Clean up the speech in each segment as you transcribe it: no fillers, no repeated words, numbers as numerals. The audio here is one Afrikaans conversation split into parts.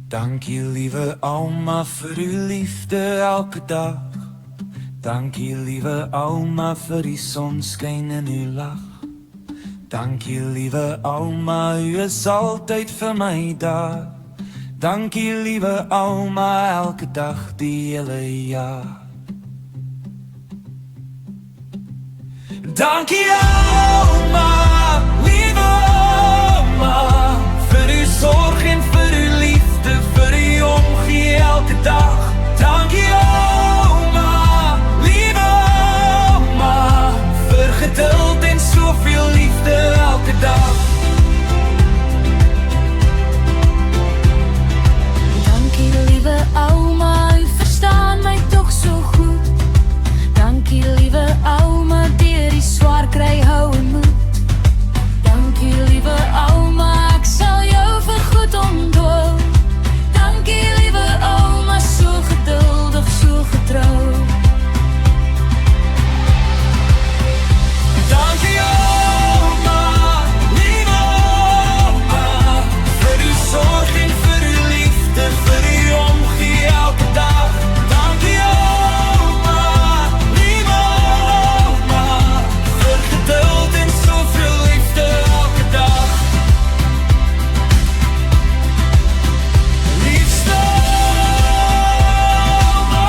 Dankie liewe ouma vir uw liefde elke dag. Dankie liewe ouma vir die sonskyn in uw lach. Dankie liewe ouma, u is altyd vir my daar. Dankie liewe ouma, elke dag die hele jaar. Dankie ouma, liewe ouma, vir uw sorg en vir uw liefde, vir uw omgee elke dag. Dankie ouma, liewe ouma, vir geduld en soveel liefde elke dag. Dankie liewe ouma, u verstaan my toch so goed. Dankie liewe ouma, deur die swaar kry hou en moed. Dankie liewe ouma, ek sal jou vir goed onthou. Dankie liewe ouma, so geduldig, so getrou. Dankie ouma, liewe ouma, vir uw sorg en vir uw liefde, vir uw omgee elke dag. Dankie ouma, liewe ouma, vir geduld en soveel liefde elke dag. Liefste ouma,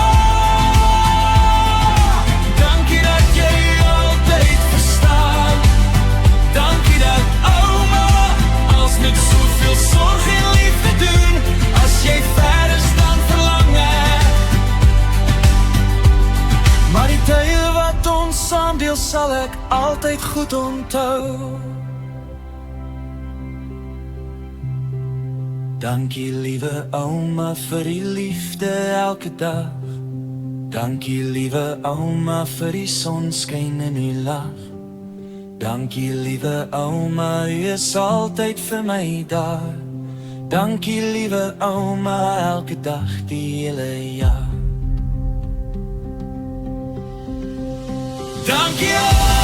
dankie dat jy altyd verstaan. Dankie dat ouma, als met soveel sorg en liefde doen, as jy ver is dan verlang ek. Maar die tye wat ons saam deel sal ek altyd goed onthou. Dankie liewe ouma vir die liefde elke dag. Dankie liewe ouma vir die sonskyn in uw lach. Dankie liewe ouma, u is altyd vir my daar. Dankie liewe ouma, elke dag die hele jaar. Dankie ouma.